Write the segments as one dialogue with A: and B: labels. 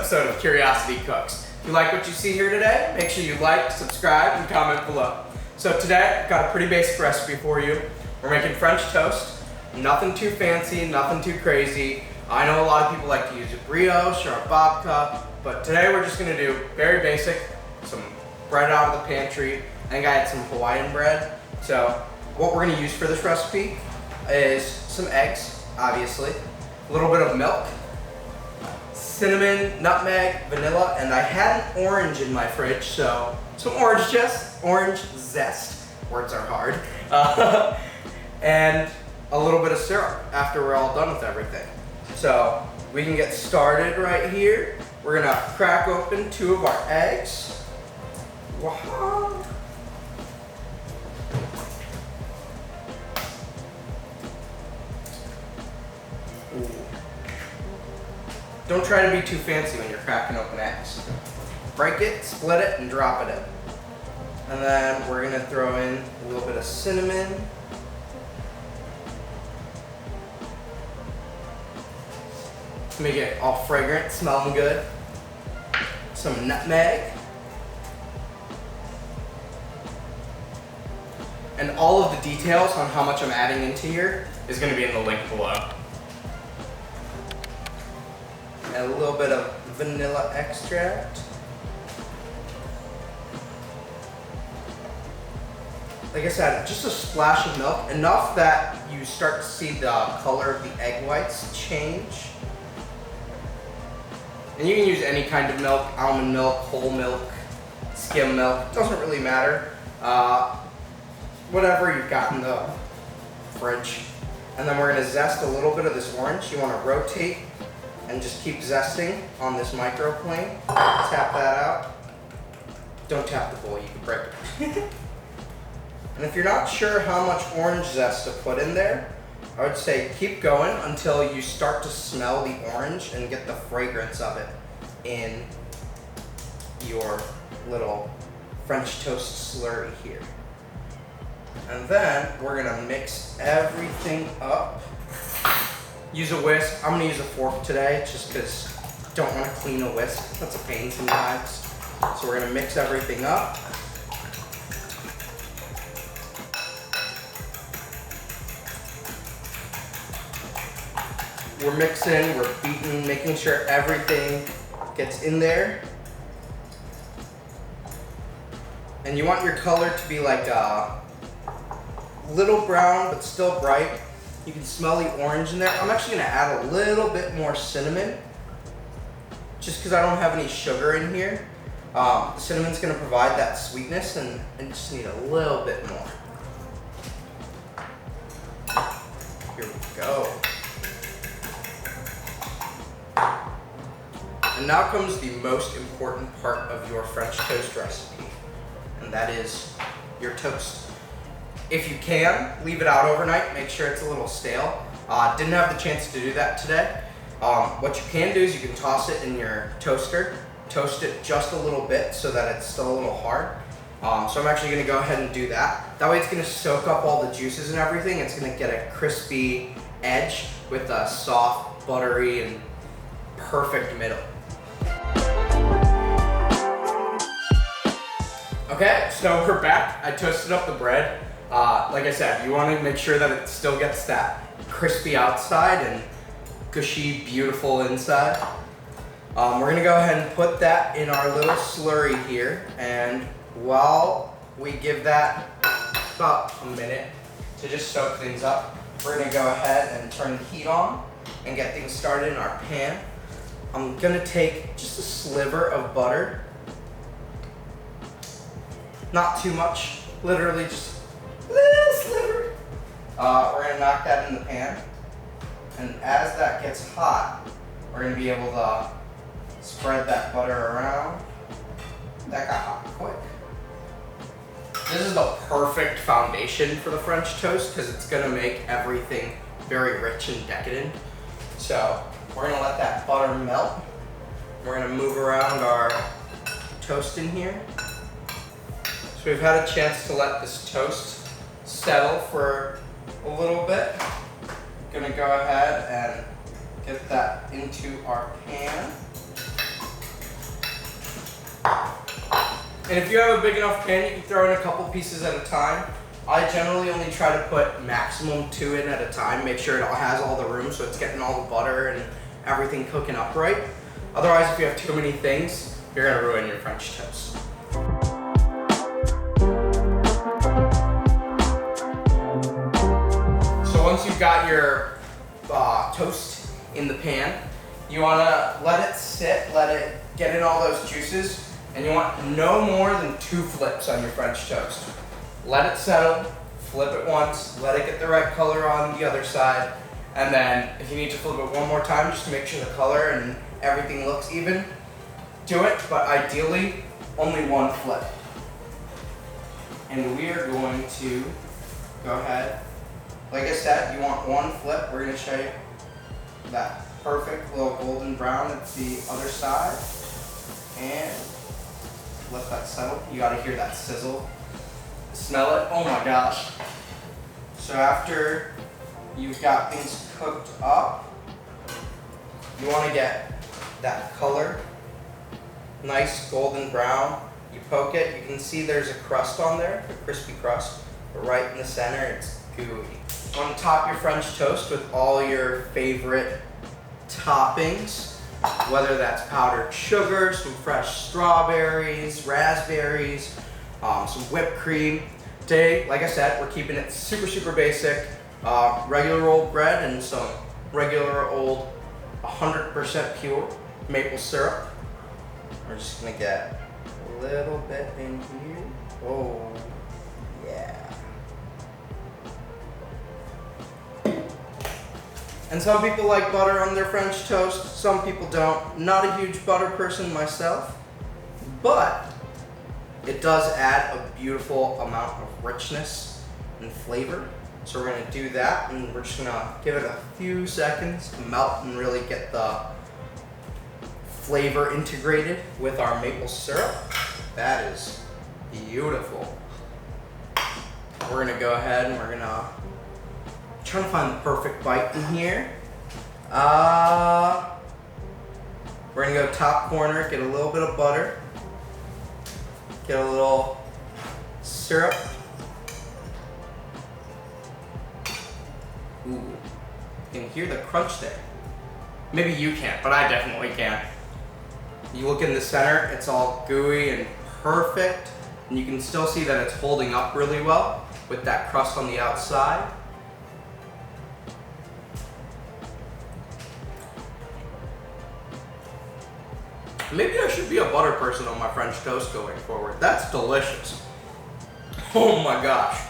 A: episode of Curiosity Cooks. If you like what you see here today, make sure you like, subscribe, and comment below. So today, I've got a pretty basic recipe for you. We're making French toast. Nothing too fancy, nothing too crazy. I know a lot of people like to use a brioche or a babka, but today we're just gonna do very basic, some bread out of the pantry. I think I had some Hawaiian bread. So what we're gonna use for this recipe is some eggs, obviously, a little bit of milk, cinnamon, nutmeg, vanilla, and I had an orange in my fridge, so some orange zest, words are hard, and a little bit of syrup after we're all done with everything. So we can get started right here. We're gonna crack open 2 of our eggs. Wow. Don't try to be too fancy when you're cracking open eggs. Break it, split it, and drop it in. And then we're gonna throw in a little bit of cinnamon. To make it all fragrant, smelling good. Some nutmeg. And all of the details on how much I'm adding into here is gonna be in the link below. And a little bit of vanilla extract. Like I said, just a splash of milk, enough that you start to see the color of the egg whites change. And you can use any kind of milk, almond milk, whole milk, skim milk, doesn't really matter. Whatever you've got in the fridge. And then we're gonna zest a little bit of this orange. You wanna rotate and just keep zesting on this microplane. Tap that out. Don't tap the bowl, you can break it. And if you're not sure how much orange zest to put in there, I would say keep going until you start to smell the orange and get the fragrance of it in your little French toast slurry here. And then we're gonna mix everything up. Use a whisk. I'm gonna use a fork today just because I don't want to clean a whisk. That's a pain sometimes. So we're gonna mix everything up. We're mixing, we're beating, making sure everything gets in there. And you want your color to be like a little brown but still bright. You can smell the orange in there. I'm actually gonna add a little bit more cinnamon just because I don't have any sugar in here. The cinnamon's gonna provide that sweetness and I just need a little bit more. Here we go. And now comes the most important part of your French toast recipe, and that is your toast. If you can, leave it out overnight, make sure it's a little stale. Didn't have the chance to do that today. What you can do is you can toss it in your toaster, toast it just a little bit so that it's still a little hard. So I'm actually gonna go ahead and do that. That way it's gonna soak up all the juices and everything. It's gonna get a crispy edge with a soft, buttery, and perfect middle. Okay, so we're back. I toasted up the bread. Like I said, you want to make sure that it still gets that crispy outside and gushy, beautiful inside. We're gonna go ahead and put that in our little slurry here, and while we give that about a minute to just soak things up, we're gonna go ahead and turn the heat on and get things started in our pan. I'm gonna take just a sliver of butter. Not too much, literally just a little sliver. We're gonna knock that in the pan. And as that gets hot, we're gonna be able to spread that butter around. That got hot quick. This is the perfect foundation for the French toast because it's gonna make everything very rich and decadent. So we're gonna let that butter melt. We're gonna move around our toast in here. So we've had a chance to let this toast settle for a little bit. Gonna go ahead and get that into our pan. And if you have a big enough pan, you can throw in a couple pieces at a time. I generally only try to put maximum 2 in at a time, make sure it has all the room so it's getting all the butter and everything cooking up right. Otherwise, if you have too many things, you're gonna ruin your French toast. So once you've got your toast in the pan, you wanna let it sit, let it get in all those juices, and you want no more than 2 flips on your French toast. Let it settle, flip it once, let it get the right color on the other side, and then if you need to flip it one more time just to make sure the color and everything looks even, do it, but ideally only 1 flip. And we are going to go ahead. Like I said, you want 1 flip. We're gonna show you that perfect little golden brown at the other side. And let that settle. You gotta hear that sizzle. Smell it, oh my gosh. So after you've got things cooked up, you wanna get that color, nice golden brown. You poke it, you can see there's a crust on there, a crispy crust, but right in the center, it's gooey. On top your French toast with all your favorite toppings, whether that's powdered sugar, some fresh strawberries, raspberries, some whipped cream. Today, like I said, we're keeping it super, super basic. Regular old bread and some regular old 100% pure maple syrup. We're just gonna get a little bit in here. Oh, yeah. And some people like butter on their French toast, some people don't. Not a huge butter person myself, but it does add a beautiful amount of richness and flavor. So we're gonna do that, and we're just gonna give it a few seconds to melt and really get the flavor integrated with our maple syrup. That is beautiful. We're gonna go ahead and we're gonna trying to find the perfect bite in here. We're gonna go top corner, get a little bit of butter, get a little syrup. Ooh, you can hear the crunch there. Maybe you can't, but I definitely can. You look in the center, it's all gooey and perfect, and you can still see that it's holding up really well with that crust on the outside. Maybe I should be a butter person on my French toast going forward. That's delicious. Oh my gosh.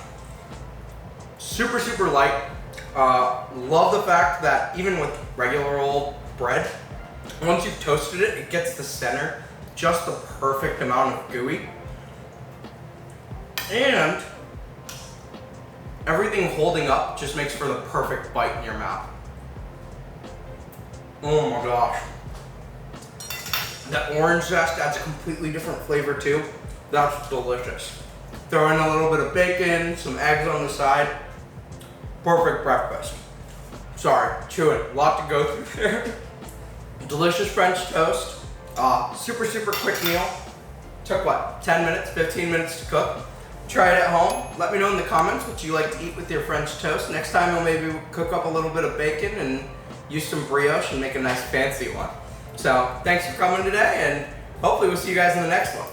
A: Super, super light. Love the fact that even with regular old bread, once you've toasted it, it gets the center just the perfect amount of gooey. And everything holding up just makes for the perfect bite in your mouth. Oh my gosh. That orange zest adds a completely different flavor too. That's delicious. Throw in a little bit of bacon, some eggs on the side. Perfect breakfast. Sorry, chewing, a lot to go through there. Delicious French toast. Super, super quick meal. Took what, 10 minutes, 15 minutes to cook. Try it at home. Let me know in the comments what you like to eat with your French toast. Next time we'll maybe cook up a little bit of bacon and use some brioche and make a nice fancy one. So thanks for coming today, and hopefully we'll see you guys in the next one.